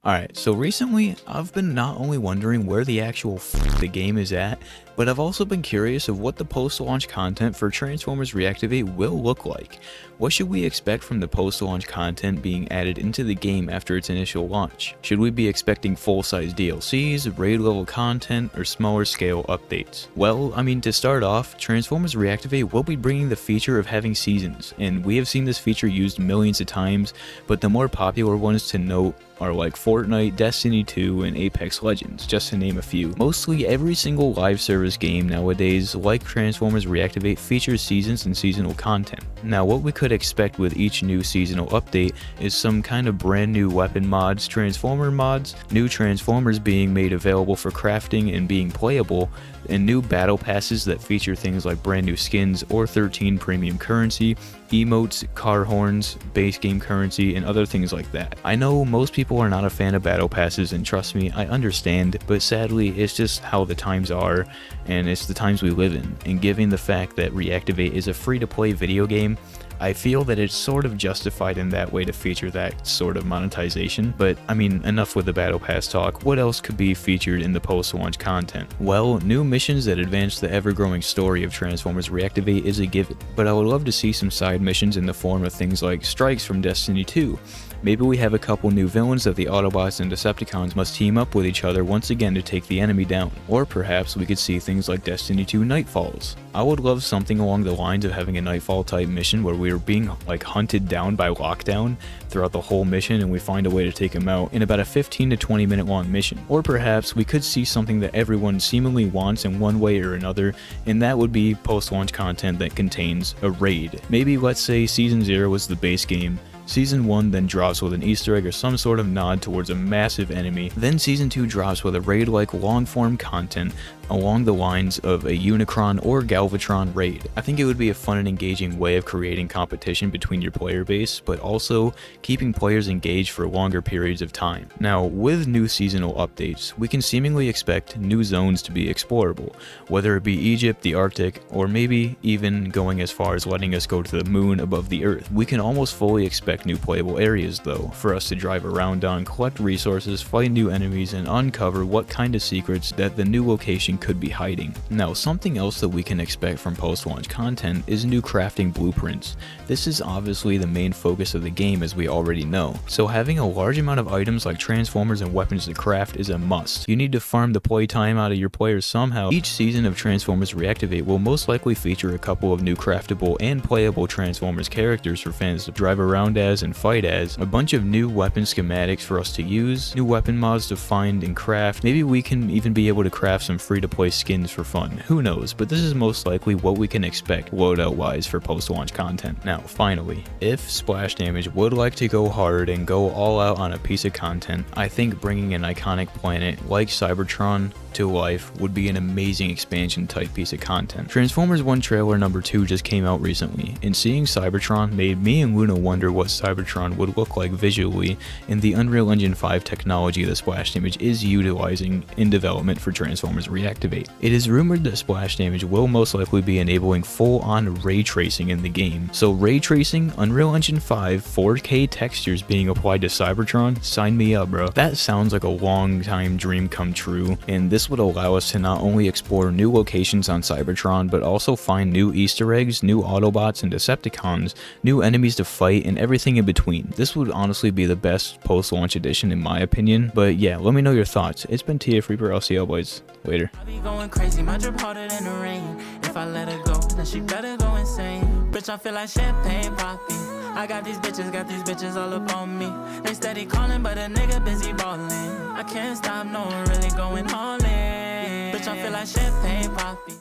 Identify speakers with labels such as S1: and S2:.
S1: Alright, so recently, I've been not only wondering where the actual the game is at, but I've also been curious of what the post-launch content for Transformers Reactivate will look like. What should we expect from the post-launch content being added into the game after its initial launch? Should we be expecting full-size DLCs, raid-level content, or smaller-scale updates? Well, I mean, to start off, Transformers Reactivate will be bringing the feature of having seasons, and we have seen this feature used millions of times, but the more popular ones to note are like Fortnite, Destiny 2, and Apex Legends, just to name a few. Mostly every single live service game nowadays, like Transformers Reactivate, features seasons and seasonal content. Now, what we could expect with each new seasonal update is some kind of brand new weapon mods, Transformer mods, new Transformers being made available for crafting and being playable, and new battle passes that feature things like brand new skins or 13 premium currency, emotes, car horns, base game currency, and other things like that. I know most people are not a fan of battle passes, and trust me, I understand, but sadly it's just how the times are, and it's the times we live in. And given the fact that Reactivate is a free-to-play video game, I feel that it's sort of justified in that way to feature that sort of monetization. But I mean, enough with the battle pass talk. What else could be featured in the post-launch content? Well, new missions that advance the ever-growing story of Transformers Reactivate is a given, but I would love to see some side missions in the form of things like strikes from Destiny 2. Maybe we have a couple new villains that the Autobots and Decepticons must team up with each other once again to take the enemy down. Or perhaps we could see things like Destiny 2 Nightfalls. I would love something along the lines of having a Nightfall type mission where we are being like hunted down by Lockdown throughout the whole mission and we find a way to take him out in about a 15 to 20 minute long mission. Or perhaps we could see something that everyone seemingly wants in one way or another, and that would be post-launch content that contains a raid. Maybe let's say Season 0 was the base game, Season 1 then drops with an Easter egg or some sort of nod towards a massive enemy, then Season 2 drops with a raid-like long-form content along the lines of a Unicron or Galvatron raid. I think it would be a fun and engaging way of creating competition between your player base, but also keeping players engaged for longer periods of time. Now, with new seasonal updates, we can seemingly expect new zones to be explorable, whether it be Egypt, the Arctic, or maybe even going as far as letting us go to the moon above the Earth. We can almost fully expect new playable areas though, for us to drive around on, collect resources, fight new enemies, and uncover what kind of secrets that the new location could be hiding. Now, something else that we can expect from post-launch content is new crafting blueprints. This is obviously the main focus of the game, as we already know, so having a large amount of items like Transformers and weapons to craft is a must. You need to farm the playtime out of your players somehow. Each season of Transformers Reactivate will most likely feature a couple of new craftable and playable Transformers characters for fans to drive around as and fight as, a bunch of new weapon schematics for us to use, new weapon mods to find and craft. Maybe we can even be able to craft some free-to-play skins for fun, who knows, but this is most likely what we can expect loadout wise for post-launch content. Now finally, if Splash Damage would like to go hard and go all out on a piece of content, I think bringing an iconic planet like Cybertron to life would be an amazing expansion type piece of content. Transformers 1 trailer number 2 just came out recently, and seeing Cybertron made me and Luna wonder what Cybertron would look like visually in the Unreal Engine 5 technology that Splash Damage is utilizing in development for Transformers Reactivate. It is rumored that Splash Damage will most likely be enabling full-on ray tracing in the game. So ray tracing, Unreal Engine 5, 4K textures being applied to Cybertron, sign me up, bro. That sounds like a long time dream come true, and this would allow us to not only explore new locations on Cybertron, but also find new Easter eggs, new Autobots and Decepticons, new enemies to fight, and everything in between. This would honestly be the best post-launch edition in my opinion, but yeah, let me know your thoughts. It's been TFReaper, I'll see y'all boys later.
S2: I be going crazy, my drip harder than the rain. If I let her go, then she better go insane. Bitch, I feel like champagne popping. I got these bitches all up on me. They steady calling, but a nigga busy ballin'. I can't stop, no, I'm really going all in. Bitch, I feel like champagne popping.